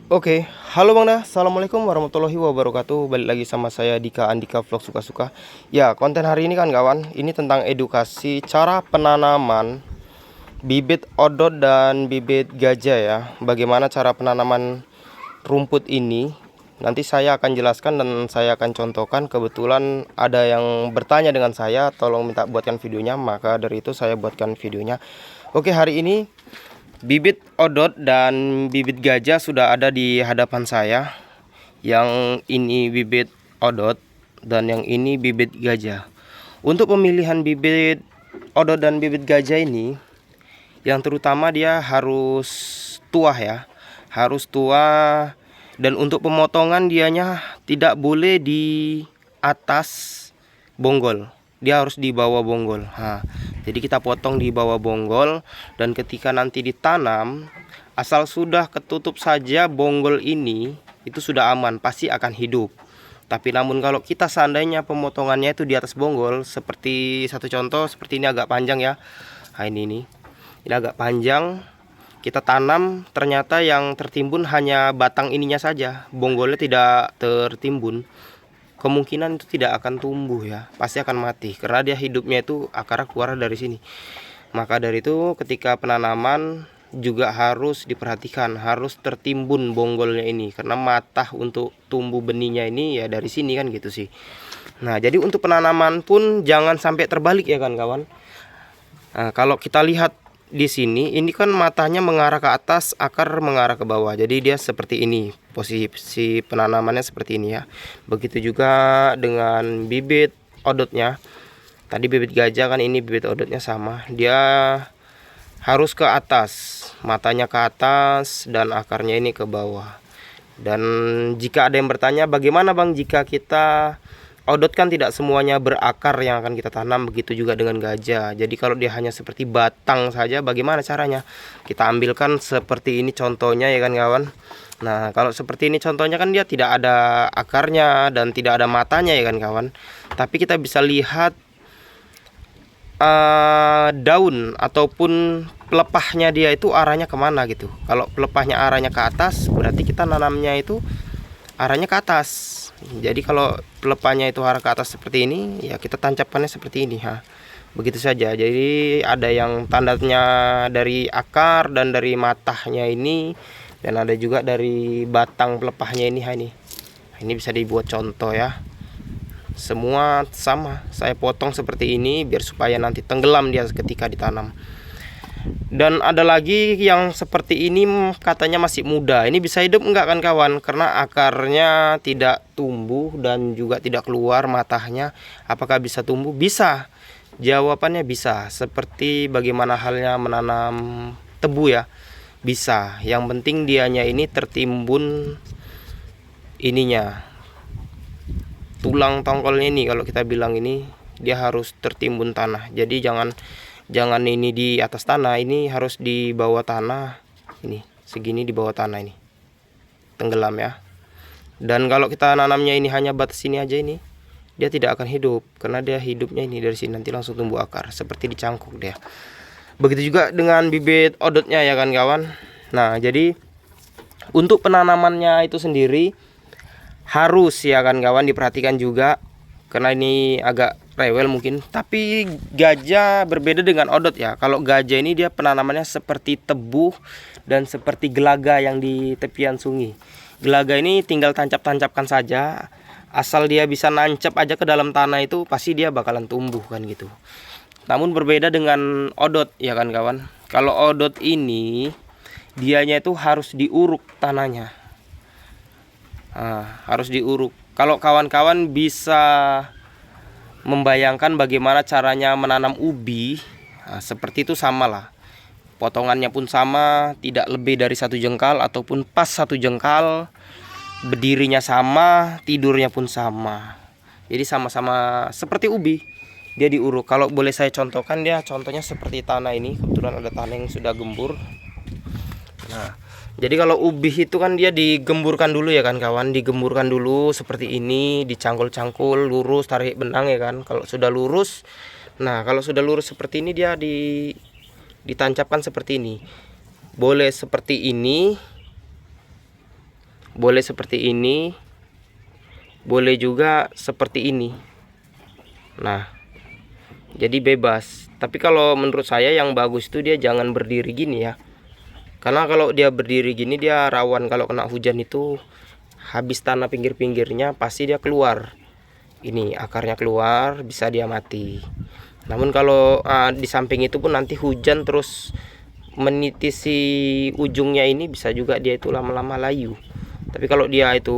Oke, halo Bang Nah, assalamualaikum warahmatullahi wabarakatuh. Balik lagi sama saya Dika Andika Vlog Suka-Suka. Ya, konten hari ini kan kawan, ini tentang edukasi cara penanaman bibit odot dan bibit gajah ya. Bagaimana cara penanaman rumput ini? Nanti saya akan jelaskan dan saya akan contohkan. Kebetulan ada yang bertanya dengan saya, tolong minta buatkan videonya, maka dari itu saya buatkan videonya. Oke, hari ini bibit odot dan bibit gajah sudah ada di hadapan saya. Yang ini bibit odot dan yang ini bibit gajah. Untuk pemilihan bibit odot dan bibit gajah ini, yang terutama dia harus tua ya. Harus tua, dan untuk pemotongan dianya tidak boleh di atas bonggol. Dia harus di bawah bonggol. Jadi kita potong di bawah bonggol, dan ketika nanti ditanam, asal sudah ketutup saja bonggol ini, itu sudah aman, pasti akan hidup. Tapi namun kalau kita seandainya pemotongannya itu di atas bonggol, seperti satu contoh seperti ini agak panjang ya. Ini agak panjang. Kita tanam, ternyata yang tertimbun hanya batang ininya saja, bonggolnya tidak tertimbun. Kemungkinan itu tidak akan tumbuh ya, pasti akan mati karena dia hidupnya itu akarnya keluar dari sini. Maka dari itu ketika penanaman juga harus diperhatikan, harus tertimbun bonggolnya ini, karena matah untuk tumbuh benihnya ini ya dari sini kan gitu sih. Nah, jadi untuk penanaman pun jangan sampai terbalik ya kan kawan. Nah, kalau kita lihat di sini, ini kan matanya mengarah ke atas, akar mengarah ke bawah. Jadi dia seperti ini, posisi penanamannya seperti ini ya. Begitu juga dengan bibit odotnya. Tadi bibit gajah kan, ini bibit odotnya sama. Dia harus ke atas, matanya ke atas dan akarnya ini ke bawah. Dan jika ada yang bertanya, bagaimana Bang jika kita odot kan tidak semuanya berakar yang akan kita tanam, begitu juga dengan gajah. Jadi kalau dia hanya seperti batang saja, bagaimana caranya? Kita ambilkan seperti ini contohnya ya kan kawan. Nah, kalau seperti ini contohnya kan dia tidak ada akarnya dan tidak ada matanya ya kan kawan. Tapi kita bisa lihat daun ataupun pelepahnya dia itu arahnya kemana gitu. Kalau pelepahnya arahnya ke atas, berarti kita nanamnya itu arahnya ke atas. Jadi kalau pelepahnya itu arah ke atas seperti ini, ya kita tancapkannya seperti ini ha. Begitu saja. Jadi ada yang tandanya dari akar dan dari matahnya ini, dan ada juga dari batang pelepahnya ini ha ini. Ini bisa dibuat contoh ya. Semua sama, saya potong seperti ini biar supaya nanti tenggelam dia ketika ditanam. Dan ada lagi yang seperti ini katanya masih muda. Ini bisa hidup enggak kan kawan? Karena akarnya tidak tumbuh dan juga tidak keluar matahnya. Apakah bisa tumbuh? Bisa. Jawabannya bisa. Seperti bagaimana halnya menanam tebu ya. Bisa. Yang penting dianya ini tertimbun ininya. Tulang tongkolnya ini kalau kita bilang ini dia harus tertimbun tanah. Jadi jangan ini di atas tanah, ini harus di bawah tanah. Ini segini di bawah tanah ini, tenggelam ya. Dan kalau kita nanamnya ini hanya batas sini aja, ini dia tidak akan hidup, karena dia hidupnya ini dari sini, nanti langsung tumbuh akar seperti dicangkuk dia. Begitu juga dengan bibit odotnya ya kan kawan. Nah, jadi untuk penanamannya itu sendiri harus ya kan kawan diperhatikan juga, karena ini agak rewel mungkin. Tapi gajah berbeda dengan odot ya. Kalau gajah ini dia penanamannya seperti tebu dan seperti gelaga yang di tepian sungai. Gelaga ini tinggal tancap-tancapkan saja, asal dia bisa nancap aja ke dalam tanah itu pasti dia bakalan tumbuh kan gitu. Namun berbeda dengan odot ya kan kawan. Kalau odot ini dianya itu harus diuruk tanahnya. Harus diuruk. Kalau kawan-kawan bisa membayangkan bagaimana caranya menanam ubi, seperti itu samalah. Potongannya pun sama, tidak lebih dari 1 jengkal ataupun pas 1 jengkal. Berdirinya sama, tidurnya pun sama. Jadi sama-sama seperti ubi. Dia diuruk. Kalau boleh saya contohkan, dia contohnya seperti tanah ini. Kebetulan ada tanah yang sudah gembur. Nah, jadi kalau ubi itu kan dia digemburkan dulu ya kan kawan, digemburkan dulu seperti ini, dicangkul-cangkul, lurus, tarik benang ya kan. Kalau sudah lurus, nah kalau sudah lurus seperti ini dia ditancapkan seperti ini. Boleh seperti ini, Boleh seperti ini, boleh juga seperti ini. Nah, jadi bebas. Tapi kalau menurut saya yang bagus itu dia jangan berdiri gini ya. Karena kalau dia berdiri gini dia rawan kalau kena hujan itu habis tanah pinggir-pinggirnya pasti dia keluar. Ini akarnya keluar, bisa dia mati. Namun kalau di samping itu pun nanti hujan terus menitisi ujungnya ini, bisa juga dia itu lama-lama layu. Tapi kalau dia itu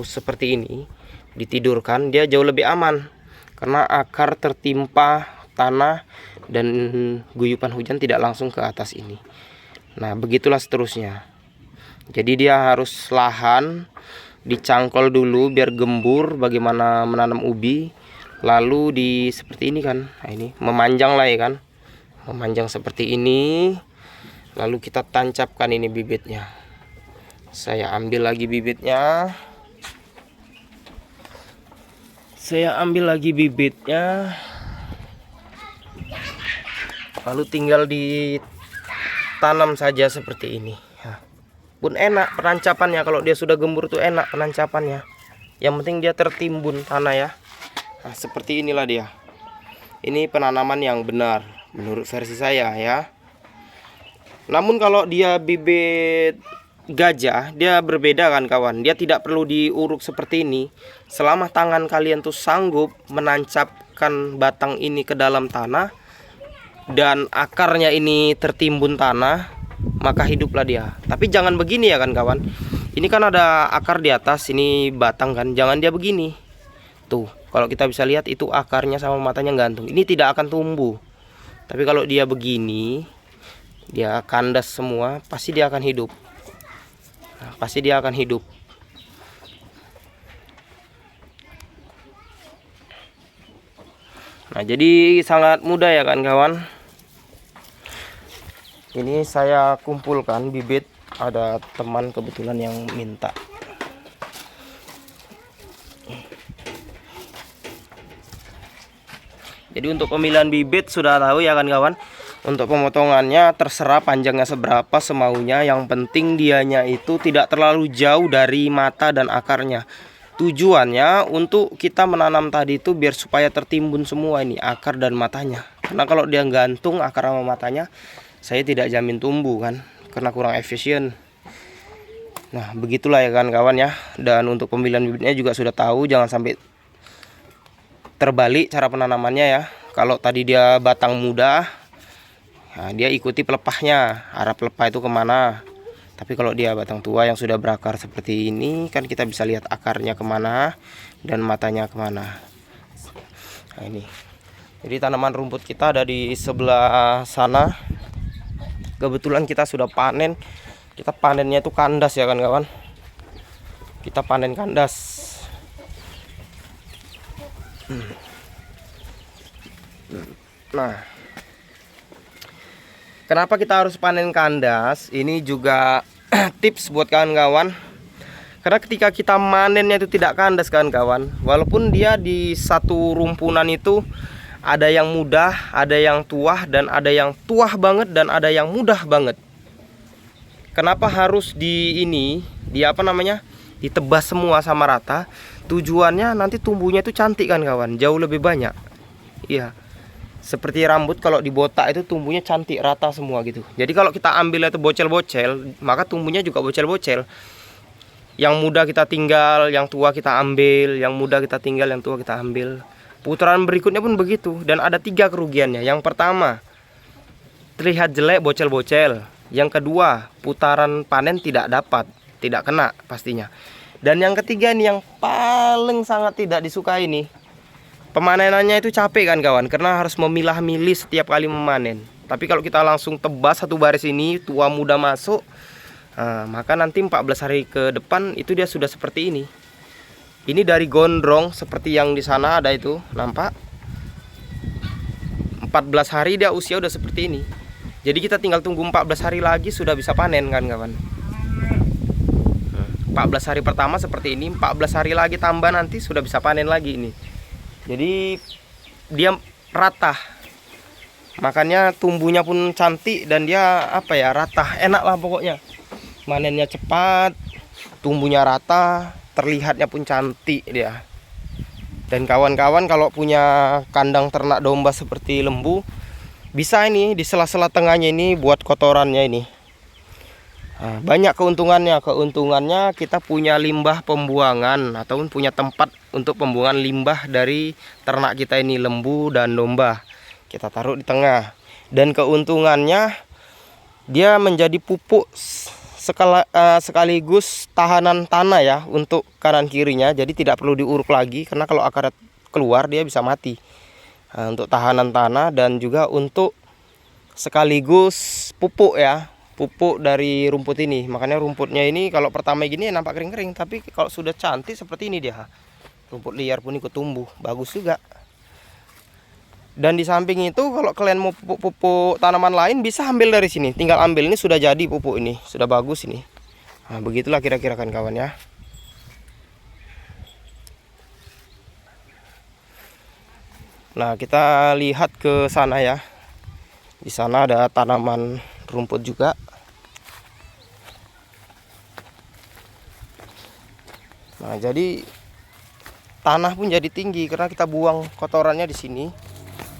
seperti ini ditidurkan, dia jauh lebih aman karena akar tertimpa tanah dan guyupan hujan tidak langsung ke atas ini. Nah, begitulah seterusnya. Jadi dia harus lahan dicangkol dulu biar gembur bagaimana menanam ubi. Lalu seperti ini kan. Nah, ini memanjang lah ya kan. Memanjang seperti ini. Lalu kita tancapkan ini bibitnya. Saya ambil lagi bibitnya. Lalu tinggal ditanam saja seperti ini. Pun enak penancapannya, kalau dia sudah gembur tuh enak penancapannya. Yang penting dia tertimbun tanah ya. Nah, seperti inilah dia. Ini penanaman yang benar menurut versi saya ya. Namun kalau dia bibit gajah, dia berbeda kan kawan. Dia tidak perlu diuruk seperti ini. Selama tangan kalian tuh sanggup menancapkan batang ini ke dalam tanah dan akarnya ini tertimbun tanah, maka hiduplah dia. Tapi jangan begini ya kan kawan. Ini kan ada akar di atas, ini batang kan. Jangan dia begini. Tuh, kalau kita bisa lihat itu akarnya sama matanya gantung. Ini tidak akan tumbuh. Tapi kalau dia begini, dia kandas semua, pasti dia akan hidup. Nah, pasti dia akan hidup. Nah, jadi sangat mudah ya kan kawan. Ini saya kumpulkan bibit, ada teman kebetulan yang minta. Jadi untuk pemilihan bibit sudah tahu ya kan kawan. Untuk pemotongannya terserah panjangnya seberapa semaunya. Yang penting dianya itu tidak terlalu jauh dari mata dan akarnya. Tujuannya untuk kita menanam tadi itu biar supaya tertimbun semua ini akar dan matanya. Karena kalau dia gantung akar sama matanya, saya tidak jamin tumbuh kan, karena kurang efisien. Nah, begitulah ya kan kawan ya. Dan untuk pemilihan bibitnya juga sudah tahu, jangan sampai terbalik cara penanamannya ya. Kalau tadi dia batang muda, nah dia ikuti pelepahnya, arah pelepah itu kemana. Tapi kalau dia batang tua yang sudah berakar seperti ini, kan kita bisa lihat akarnya kemana dan matanya kemana. Nah ini, jadi tanaman rumput kita ada di sebelah sana. Kebetulan kita sudah panen. Kita panennya itu kandas ya kan kawan. Kita panen kandas. Nah, kenapa kita harus panen kandas? Ini juga tips buat kawan-kawan. Karena ketika kita manennya itu tidak kandas kawan-kawan, walaupun dia di satu rumpunan itu ada yang mudah, ada yang tuah, dan ada yang tuah banget, dan ada yang mudah banget. Kenapa harus ditebas semua sama rata? Tujuannya nanti tumbuhnya itu cantik kan kawan, jauh lebih banyak. Iya. Seperti rambut kalau dibotak itu tumbuhnya cantik rata semua gitu. Jadi kalau kita ambil itu bocel-bocel, maka tumbuhnya juga bocel-bocel. Yang muda kita tinggal, yang tua kita ambil, yang muda kita tinggal, yang tua kita ambil. Putaran berikutnya pun begitu. Dan ada 3 kerugiannya. Yang pertama, terlihat jelek bocel-bocel. Yang kedua, putaran panen tidak dapat, tidak kena pastinya. Dan yang ketiga ini yang paling sangat tidak disukai nih. Pemanenannya itu capek kan kawan, karena harus memilah-milih setiap kali memanen. Tapi kalau kita langsung tebas satu baris ini, tua muda masuk, maka nanti 14 hari ke depan itu dia sudah seperti ini. Ini dari gondrong seperti yang di sana ada itu, nampak? 14 hari dia usia udah seperti ini. Jadi kita tinggal tunggu 14 hari lagi sudah bisa panen kan kawan. 14 hari pertama seperti ini, 14 hari lagi tambah nanti sudah bisa panen lagi ini. Jadi dia rata, makanya tumbuhnya pun cantik dan dia rata, enak lah pokoknya. Manennya cepat, tumbuhnya rata, terlihatnya pun cantik dia. Dan kawan-kawan kalau punya kandang ternak domba seperti lembu, bisa ini di sela-sela tengahnya ini buat kotorannya ini. Nah, banyak keuntungannya. Keuntungannya kita punya limbah pembuangan ataupun punya tempat untuk pembuangan limbah dari ternak kita ini, lembu dan domba. Kita taruh di tengah. Dan keuntungannya dia menjadi pupuk sekaligus tahanan tanah ya untuk kanan kirinya. Jadi tidak perlu diuruk lagi, karena kalau akar keluar dia bisa mati. Nah, untuk tahanan tanah dan juga untuk sekaligus pupuk ya, pupuk dari rumput ini. Makanya rumputnya ini kalau pertama gini nampak kering-kering, tapi kalau sudah cantik seperti ini dia, rumput liar pun ikut tumbuh, bagus juga. Dan di samping itu kalau kalian mau pupuk tanaman lain bisa ambil dari sini, tinggal ambil, ini sudah jadi pupuk ini, sudah bagus ini. Nah, begitulah kira-kira kan kawan ya. Nah, kita lihat ke sana ya. Di sana ada tanaman rumput juga. Nah, jadi tanah pun jadi tinggi karena kita buang kotorannya di sini.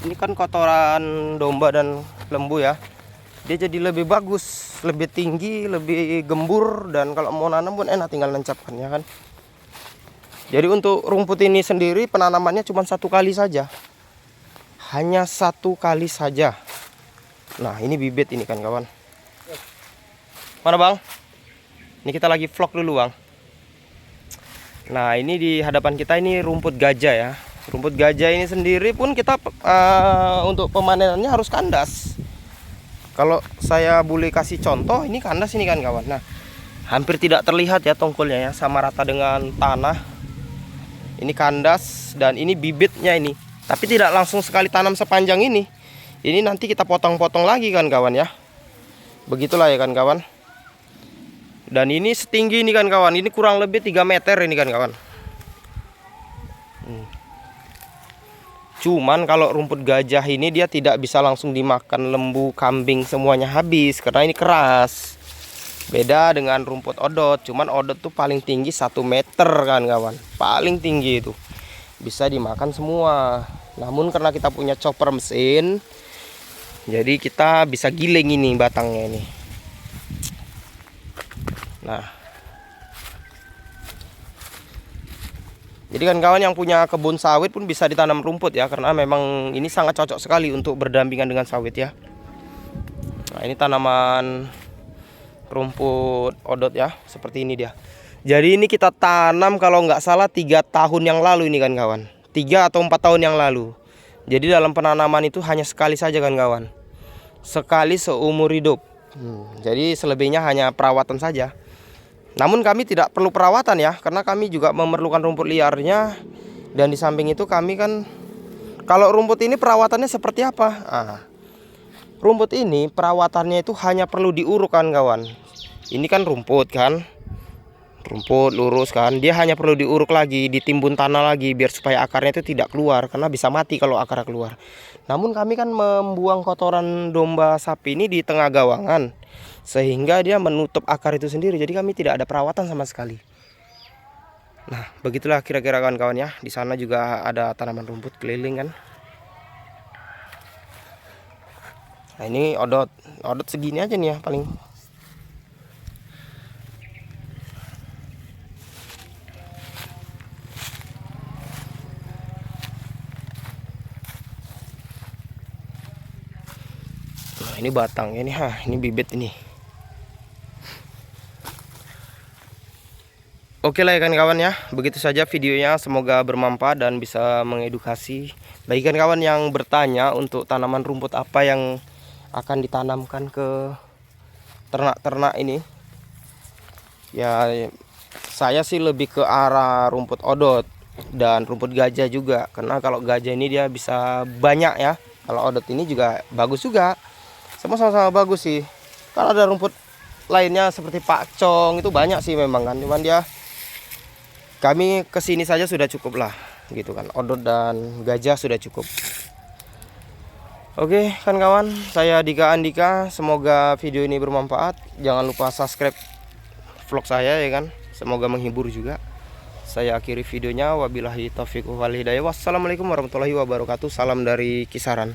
Ini kan kotoran domba dan lembu ya. Dia jadi lebih bagus, lebih tinggi, lebih gembur, dan kalau mau nanam pun enak, tinggal nancapkan ya kan. Jadi untuk rumput ini sendiri penanamannya cuma 1 kali saja. Hanya 1 kali saja. Nah, ini bibit ini kan kawan. Mana bang? Ini kita lagi vlog dulu bang. Nah, ini di hadapan kita ini rumput gajah ya. Rumput gajah ini sendiri pun kita untuk pemanenannya harus kandas. Kalau saya boleh kasih contoh, ini kandas ini kan kawan. Nah, hampir tidak terlihat ya tongkolnya ya, sama rata dengan tanah. Ini kandas dan ini bibitnya ini. Tapi tidak langsung sekali tanam sepanjang ini. Ini nanti kita potong-potong lagi kan kawan ya. Begitulah ya kan kawan. Dan ini setinggi ini kan kawan. Ini kurang lebih 3 meter ini kan kawan. Cuman kalau rumput gajah ini dia tidak bisa langsung dimakan lembu, kambing, semuanya habis karena ini keras. Beda dengan rumput odot. Cuman odot tuh paling tinggi 1 meter kan kawan. Paling tinggi itu. Bisa dimakan semua. Namun karena kita punya chopper mesin, jadi kita bisa giling ini batangnya ini. Nah, jadi kan kawan yang punya kebun sawit pun bisa ditanam rumput ya, karena memang ini sangat cocok sekali untuk berdampingan dengan sawit ya. Nah, ini tanaman rumput odot ya, seperti ini dia. Jadi ini kita tanam kalau nggak salah 3 tahun yang lalu ini kan kawan. 3 atau 4 tahun yang lalu. Jadi dalam penanaman itu hanya sekali saja kan kawan. Sekali seumur hidup. Jadi selebihnya hanya perawatan saja. Namun kami tidak perlu perawatan ya, karena kami juga memerlukan rumput liarnya. Dan di samping itu kami kan, kalau rumput ini perawatannya seperti apa? Rumput ini perawatannya itu hanya perlu diuruk kan kawan. Ini kan rumput kan, rumput lurus kan, dia hanya perlu diuruk lagi, ditimbun tanah lagi biar supaya akarnya itu tidak keluar, karena bisa mati kalau akarnya keluar. Namun kami kan membuang kotoran domba sapi ini di tengah gawangan, sehingga dia menutup akar itu sendiri. Jadi kami tidak ada perawatan sama sekali. Nah, begitulah kira-kira kawan-kawan ya. Di sana juga ada tanaman rumput keliling kan. Nah, ini odot segini aja nih ya paling. Nah, ini batang ini, ini bibit ini. Oke lah ya kan kawan ya, begitu saja videonya, semoga bermanfaat dan bisa mengedukasi bagi kawan yang bertanya untuk tanaman rumput apa yang akan ditanamkan ke ternak-ternak ini. Ya, saya sih lebih ke arah rumput odot dan rumput gajah juga, karena kalau gajah ini dia bisa banyak ya. Kalau odot ini juga bagus juga, sama-sama bagus sih. Kalau ada rumput lainnya seperti pakcong itu banyak sih memang kan, cuman dia kami kesini saja sudah cukup lah gitu kan. Odot dan gajah sudah cukup. Oke kan kawan, saya Dika Andika, semoga video ini bermanfaat. Jangan lupa subscribe vlog saya ya kan. semoga menghibur juga. Saya akhiri videonya, wabillahi taufiq wal hidayah. Wassalamualaikum warahmatullahi wabarakatuh. Salam dari Kisaran.